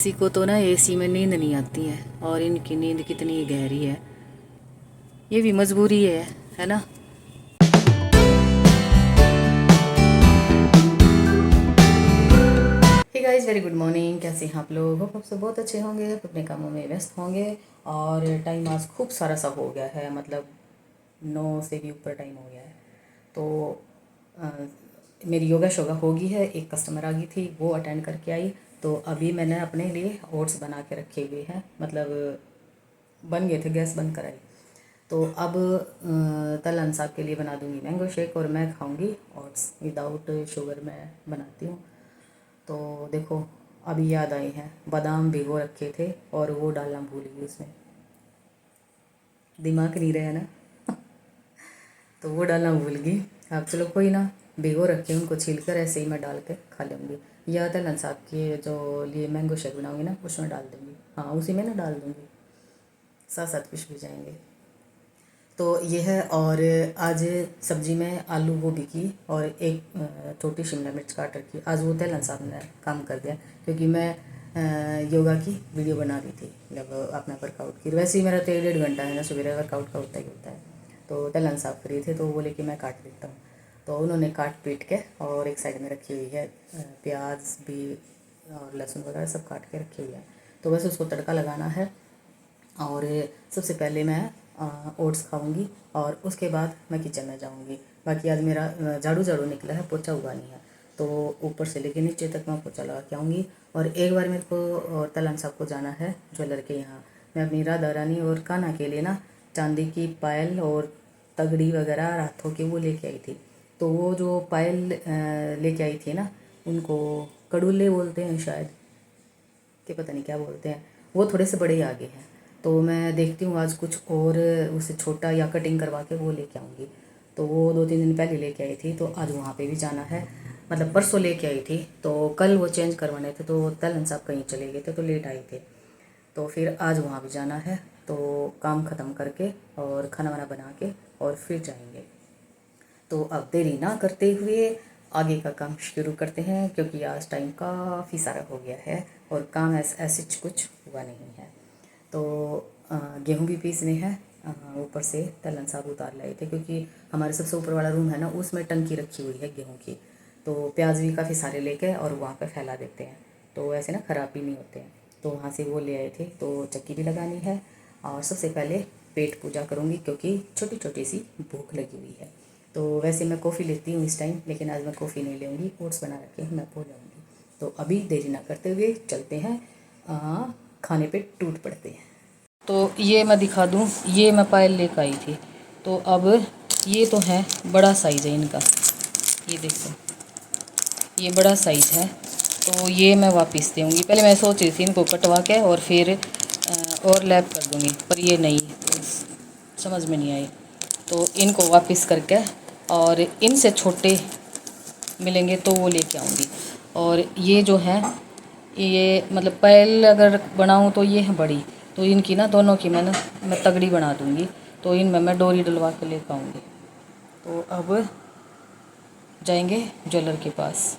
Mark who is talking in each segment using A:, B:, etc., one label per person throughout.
A: किसी को तो ना एसी में नींद नहीं आती है और इनकी नींद कितनी गहरी है। ये भी मजबूरी है ना। Hey guys, very good morning. कैसे हैं आप लोग? होप आप सब बहुत अच्छे होंगे, अपने कामों में व्यस्त होंगे। और टाइम आज खूब सारा सा हो गया है, मतलब 9 से भी ऊपर टाइम हो गया है। तो अ, मेरी योगा शोगा होगी है। एक कस्टमर आ गई थी, वो अटेंड करके आई। तो अभी मैंने अपने लिए ओट्स बना के रखे हुए हैं, मतलब बन गए थे, गैस बंद कराई। तो अब तलन साहब के लिए बना दूंगी मैंगो शेक और मैं खाऊंगी ओट्स विदाउट शुगर मैं बनाती हूँ। तो देखो, अभी याद आई है, बादाम भिगो रखे थे और वो डालना भूल गई उसमें। दिमाग नहीं रहा ना। तो वो डालना भूल गई। अब चलो कोई ना, भिगो रखे उनको छील कर ऐसे ही मैं डाल के खा लूँगी। या तलन साहब के जो लिए मैंगो शेक बनाऊँगी ना, उसमें डाल दूँगी। हाँ, उसी में ना डाल दूँगी, साथ साथ पिस भी जाएंगे। तो ये है। और आज सब्जी में आलू गोभी की और एक छोटी शिमला मिर्च काट रखी। आज वो तैलन साहब ने काम कर दिया, क्योंकि मैं योगा की वीडियो बना रही थी, मतलब अपना वर्कआउट की। वैसे ही मेरा तो 1.5 घंटा है ना, सवेरे वर्कआउट का होता ही होता है। तो तैलन साहब फ्री थे तो बोले कि मैं काट देता हूँ। तो उन्होंने काट पीट के और एक साइड में रखी हुई है प्याज भी और लहसुन वगैरह सब काट के रखी हुई है। तो बस उसको तड़का लगाना है। और सबसे पहले मैं ओट्स खाऊंगी और उसके बाद मैं किचन में जाऊंगी। बाकी आज मेरा झाड़ू झाड़ू निकला है, पोछा हुआ नहीं है। तो ऊपर से लेके नीचे तक मैं पोछा लगा के आऊँगी। और एक बार मेरे को तलन साहब को जाना है ज्वेलर के यहाँ। मैं अपनी राधा रानी और कान्हा के लिए ना चांदी की पायल और तगड़ी वगैरह रातों की वो लेके आई थी। तो वो जो पायल लेके आई थी ना, उनको कड़ुल्ले बोलते हैं शायद, कि पता नहीं क्या बोलते हैं। वो थोड़े से बड़े आगे हैं। तो मैं देखती हूँ आज कुछ और उससे छोटा या कटिंग करवा के वो लेके आऊँगी। तो वो 2-3 दिन पहले लेके आई थी, तो आज वहाँ पे भी जाना है। मतलब परसों लेके आई थी, तो कल वो चेंज करवाने थे। तो तलन साहब कहीं चले गए थे तो लेट आए थे। तो फिर आज वहाँ भी जाना है। तो काम ख़त्म करके और खाना वाना बना के और फिर जाएंगे। तो अब देरी ना करते हुए आगे का काम शुरू करते हैं, क्योंकि आज टाइम काफ़ी सारा हो गया है और काम ऐसे कुछ हुआ नहीं है। तो गेहूं भी पीसने हैं। ऊपर से तलन साहब उतार लाए थे, क्योंकि हमारे सबसे ऊपर वाला रूम है ना, उसमें टंकी रखी हुई है गेहूं की। तो प्याज भी काफ़ी सारे लेके और वहाँ पे फैला देते हैं, तो ऐसे ना ख़राब भी नहीं होते हैं। तो वहाँ से वो ले आए थे। तो चक्की भी लगानी है और सबसे पहले पेट पूजा करूँगी, क्योंकि छोटी छोटी सी भूख लगी हुई है। तो वैसे मैं कॉफ़ी लेती हूँ इस टाइम, लेकिन आज मैं कॉफ़ी नहीं लेंगी, ओट्स बना रखे हैं, मैं वो जाऊँगी। तो अभी देरी ना करते हुए चलते हैं, खाने पे टूट पड़ते हैं। तो ये मैं दिखा दूँ, ये मैं पायल लेकर आई थी। तो अब ये तो है, बड़ा साइज़ है इनका, ये देखो, ये बड़ा साइज़ है। तो ये मैं वापस दूँगी। पहले मैं सोच रही थी इनको कटवा के और फिर और लैप कर दूँगी, पर ये नहीं, समझ में नहीं आई। तो इनको वापस करके और इनसे छोटे मिलेंगे तो वो लेके आऊँगी। और ये जो है, ये मतलब पायल अगर बनाऊँ तो ये है बड़ी। तो इनकी ना दोनों की मैं तगड़ी बना दूँगी। तो इनमें मैं डोरी डलवा के लेकर आऊँगी। तो अब जाएंगे ज्वेलर के पास।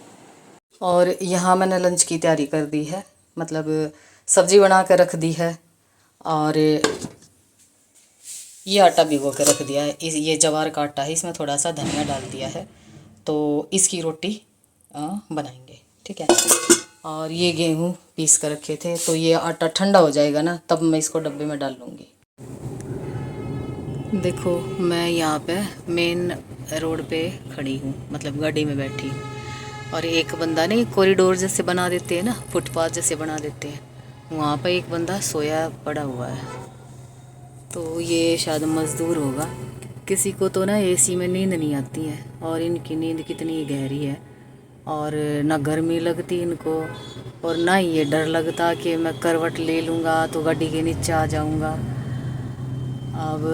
A: और यहाँ मैंने लंच की तैयारी कर दी है, मतलब सब्ज़ी बना कर रख दी है। और ये आटा भिगो के रख दिया है। ये जवार का आटा है, इसमें थोड़ा सा धनिया डाल दिया है। तो इसकी रोटी बनाएंगे, ठीक है। और ये गेहूँ पीस कर रखे थे, तो ये आटा ठंडा हो जाएगा ना, तब मैं इसको डब्बे में डाल लूँगी। देखो, मैं यहाँ पे मेन रोड पे खड़ी हूँ, मतलब गाड़ी में बैठी हूँ। और एक बंदा नहीं, कॉरिडोर जैसे बना देते हैं ना, फुटपाथ जैसे बना देते हैं, वहाँ पे एक बंदा सोया पड़ा हुआ है। तो ये शायद मज़दूर होगा। किसी को तो ना एसी में नींद नहीं आती है और इनकी नींद कितनी गहरी है। और ना गर्मी लगती इनको, और ना ही ये डर लगता कि मैं करवट ले लूँगा तो गाड़ी के नीचे आ जाऊँगा। अब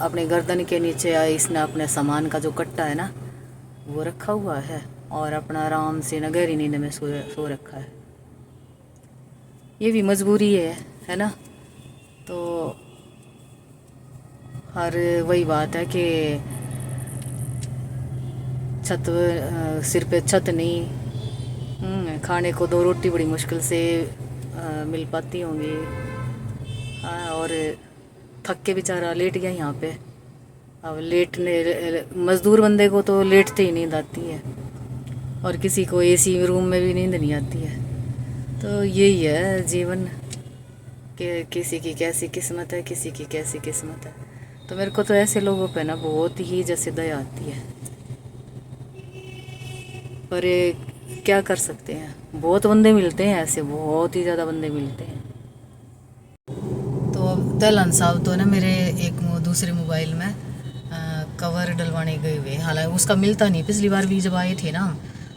A: अपने गर्दन के नीचे इसने अपने सामान का जो कट्टा है ना, वो रखा हुआ है और अपना आराम से ना गहरी नींद में सो रखा है। ये भी मजबूरी है ना। तो हर वही बात है कि छत सिर पे छत नहीं, खाने को 2 रोटी बड़ी मुश्किल से मिल पाती होंगी। हाँ, और थक के बेचारा लेट गया यहाँ पे। अब लेटने मज़दूर बंदे को तो लेटते ही नींद आती है, और किसी को एसी रूम में भी नींद नहीं आती है। तो यही है जीवन कि किसी की कैसी किस्मत है, किसी की कैसी किस्मत है। तो मेरे को तो ऐसे लोगों पे ना बहुत ही जैसे दया आती है, पर ये क्या कर सकते हैं। बहुत बंदे मिलते हैं ऐसे, बहुत ही ज़्यादा बंदे मिलते हैं। तो दलन साहब तो ना मेरे एक दूसरे मोबाइल में कवर डलवाने गए हुए, हालांकि उसका मिलता नहीं। पिछली बार भी जब आए थे ना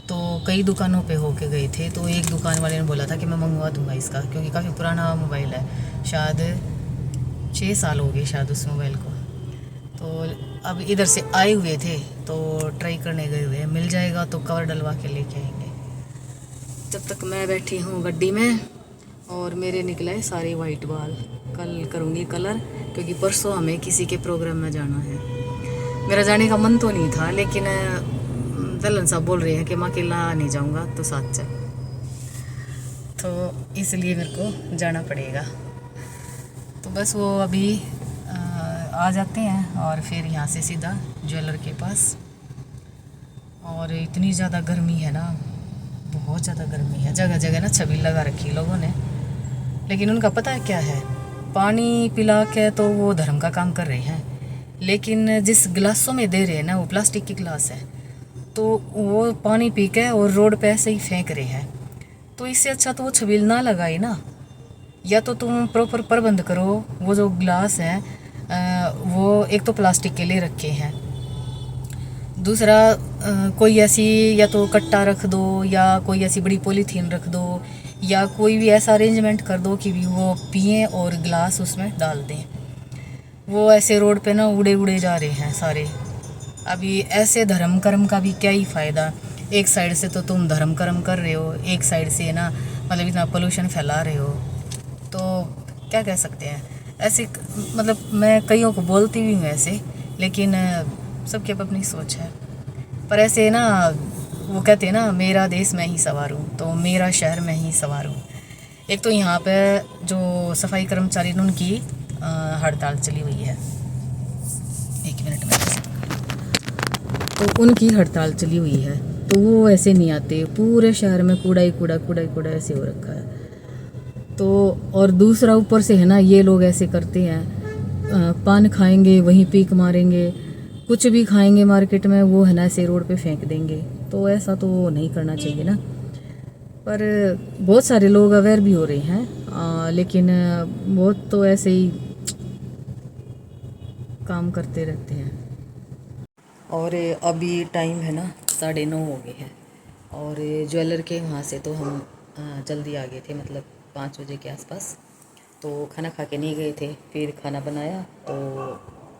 A: तो कई दुकानों पे होके गए थे, तो एक दुकान वाले ने बोला था कि मैं मंगवा दूंगा इसका, क्योंकि काफ़ी पुराना मोबाइल है, शायद 6 साल हो गए शायद उस मोबाइल को। तो अब इधर से आए हुए थे तो ट्राई करने गए हुए, मिल जाएगा तो कवर डलवा के लेके आएंगे। जब तक मैं बैठी हूँ गड्डी में और मेरे निकला है सारे वाइट बाल। कल करूँगी कलर, क्योंकि परसों हमें किसी के प्रोग्राम में जाना है। मेरा जाने का मन तो नहीं था, लेकिन दलन साहब बोल रहे हैं कि मैं अकेला नहीं जाऊँगा तो साथ चल, तो इसलिए मेरे को जाना पड़ेगा। तो बस वो अभी आ जाते हैं और फिर यहाँ से सीधा ज्वेलर के पास। और इतनी ज़्यादा गर्मी है ना, बहुत ज़्यादा गर्मी है, जगह जगह ना छबील लगा रखी लोगों ने। लेकिन उनका पता है क्या है, पानी पिला के तो वो धर्म का काम कर रहे हैं, लेकिन जिस गिलासों में दे रहे हैं ना वो प्लास्टिक की गिलास है, तो वो पानी पी के और रोड पे ऐसे ही फेंक रहे हैं। तो इससे अच्छा तो वो छबील ना लगाए ना, या तो तुम प्रॉपर प्रबंध करो। वो जो गिलास है वो एक तो प्लास्टिक के लिए रखे हैं, दूसरा कोई ऐसी या तो कट्टा रख दो, या कोई ऐसी बड़ी पॉलीथीन रख दो, या कोई भी ऐसा अरेंजमेंट कर दो कि भी वो पिए और गिलास उसमें डाल दें। वो ऐसे रोड पे ना उड़े उड़े जा रहे हैं सारे। अभी ऐसे धर्म कर्म का भी क्या ही फ़ायदा। एक साइड से तो तुम धर्म कर्म कर रहे हो, एक साइड से ना मतलब इतना पोल्यूशन फैला रहे हो, तो क्या कह सकते हैं। ऐसे मतलब मैं कईयों को बोलती भी हूँ ऐसे, लेकिन सबकी अपनी सोच है। पर ऐसे ना वो कहते हैं ना, मेरा देश मैं ही संवारूँ, तो मेरा शहर मैं ही संवारूँ। एक तो यहाँ पे जो सफाई कर्मचारी ने उनकी हड़ताल चली हुई है। एक मिनट में, तो उनकी हड़ताल चली हुई है, तो वो ऐसे नहीं आते। पूरे शहर में कूड़ा ही कूड़ा, कूड़ा ही कूड़ा ऐसे हो रखा है। तो और दूसरा ऊपर से है ना, ये लोग ऐसे करते हैं, पान खाएंगे वहीं पीक मारेंगे, कुछ भी खाएंगे मार्केट में वो है ना ऐसे रोड पे फेंक देंगे। तो ऐसा तो नहीं करना चाहिए ना। पर बहुत सारे लोग अवेयर भी हो रहे हैं, लेकिन बहुत तो ऐसे ही काम करते रहते हैं। और अभी टाइम है ना 9:30 हो गए हैं, और ज्वेलर के वहाँ से तो हम जल्दी आ गए थे, मतलब 5 बजे के आसपास। तो खाना खा के नहीं गए थे, फिर खाना बनाया तो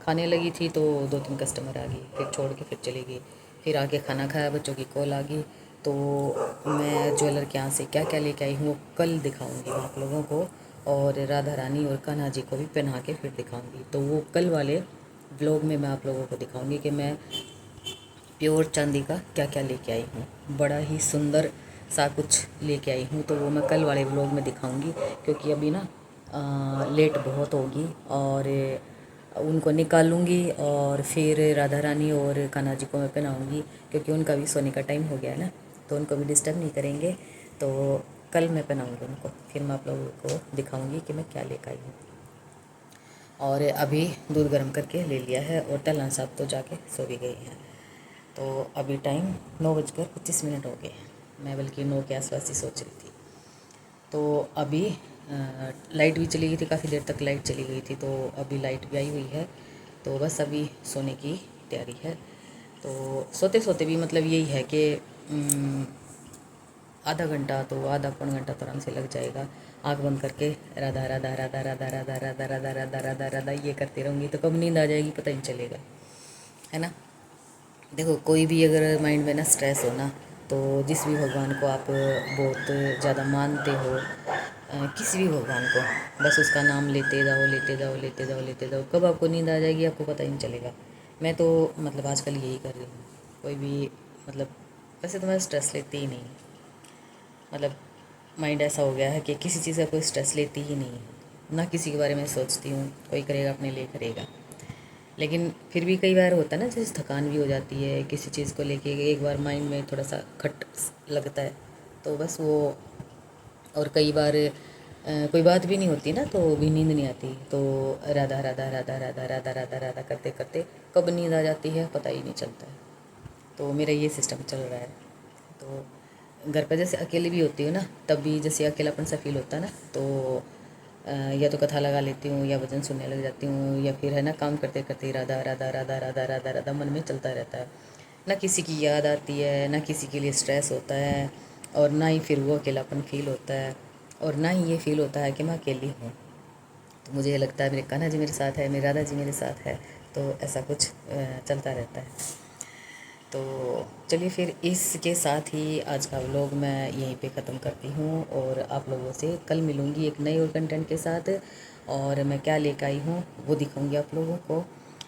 A: खाने लगी थी, तो 2-3 कस्टमर आ गई, फिर छोड़ के फिर चली गई। फिर आके खाना खाया, बच्चों की कॉल आ गई, तो मैं ज्वेलर के यहाँ से क्या क्या लेके आई हूँ कल दिखाऊंगी आप लोगों को, और राधा रानी और कान्हा जी को भी पहना के फिर दिखाऊंगी। तो वो कल वाले व्लॉग में मैं आप लोगों को दिखाऊंगी कि मैं प्योर चांदी का क्या क्या लेके आई हूँ। बड़ा ही सुंदर सा कुछ लेके आई हूँ, तो वो मैं कल वाले व्लॉग में दिखाऊंगी, क्योंकि अभी ना लेट बहुत होगी, और उनको निकालूंगी और फिर राधा रानी और कान्हा जी को मैं पहनाऊँगी, क्योंकि उनका भी सोने का टाइम हो गया है ना, तो उनको भी डिस्टर्ब नहीं करेंगे। तो कल मैं पहनाऊँगी उनको, फिर मैं आप लोगों को दिखाऊँगी कि मैं क्या लेकर आई हूँ। और अभी दूध गर्म करके ले लिया है, और तलन साहब तो जाके सो भी गए हैं। तो अभी टाइम 9:25 हो गए हैं, मैं बल्कि 9 के आसपास ही सोच रही थी। तो अभी लाइट भी चली गई थी, काफ़ी देर तक लाइट चली गई थी, तो अभी लाइट भी आई हुई है, तो बस अभी सोने की तैयारी है। तो सोते सोते भी मतलब यही है कि आधा घंटा तो आधा पौन घंटा तो आराम से लग जाएगा। आँख बंद करके राधा राधा राधा राधा राधा राधा राधा राधा राधा राधा ये करती रहूँगी, तो कब नींद आ जाएगी पता ही नहीं चलेगा, है ना। देखो, कोई भी अगर माइंड में ना स्ट्रेस हो ना, तो जिस भी भगवान को आप बहुत ज़्यादा मानते हो, किसी भी भगवान को, बस उसका नाम लेते जाओ लेते जाओ लेते जाओ लेते जाओ, कब आपको नींद आ जाएगी आपको पता ही नहीं चलेगा। मैं तो मतलब आजकल यही कर रही हूँ। कोई भी मतलब, वैसे तो मैं स्ट्रेस लेती ही नहीं, मतलब माइंड ऐसा हो गया है कि किसी चीज़ का कोई स्ट्रेस लेती ही नहीं है, ना किसी के बारे में सोचती हूँ, कोई करेगा अपने लिए करेगा। लेकिन फिर भी कई बार होता है ना, जैसे थकान भी हो जाती है किसी चीज़ को लेके, एक बार माइंड में थोड़ा सा खट लगता है तो बस वो। और कई बार कोई बात भी नहीं होती ना तो भी नींद नहीं आती, तो राधा राधा राधा राधा राधा राधा राधा करते करते कब नींद आ जाती है पता ही नहीं चलता है। तो मेरा ये सिस्टम चल रहा है। तो घर पर जैसे अकेले भी होती हूँ ना, तब भी जैसे अकेलापन सा फील होता है ना, तो या तो कथा लगा लेती हूँ या भजन सुनने लग जाती हूँ, या फिर है ना काम करते करते राधा राधा राधा राधा राधा राधा मन में चलता रहता है। ना किसी की याद आती है, ना किसी के लिए स्ट्रेस होता है, और ना ही फिर वो अकेलापन फील होता है, और ना ही ये फील होता है कि मैं अकेली हूँ। तो मुझे ये लगता है मेरे कान्हा जी मेरे साथ है, मेरे राधा जी मेरे साथ है, तो ऐसा कुछ चलता रहता है। तो चलिए फिर इसके साथ ही आज का व्लॉग मैं यहीं पे ख़त्म करती हूँ, और आप लोगों से कल मिलूँगी एक नए और कंटेंट के साथ, और मैं क्या लेकर आई हूँ वो दिखाऊँगी आप लोगों को।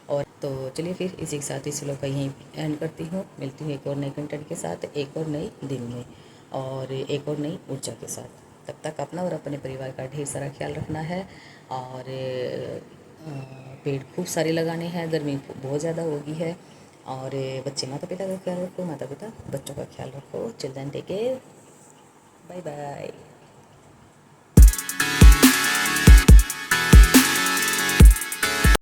A: और तो चलिए फिर इसी के साथ इस व्लॉग का यहीं एंड करती हूँ, मिलती हूँ एक और नए कंटेंट के साथ, एक और नई दिन में, और एक और नई ऊर्जा के साथ। तब तक अपना और अपने परिवार का ढेर सारा ख्याल रखना है, और पेड़ खूब सारे लगाने हैं, गर्मी बहुत ज़्यादा होगी है, और बच्चे माता पिता का ख्याल रखो, माता पिता बच्चों का ख्याल रखो। Children take care, bye bye.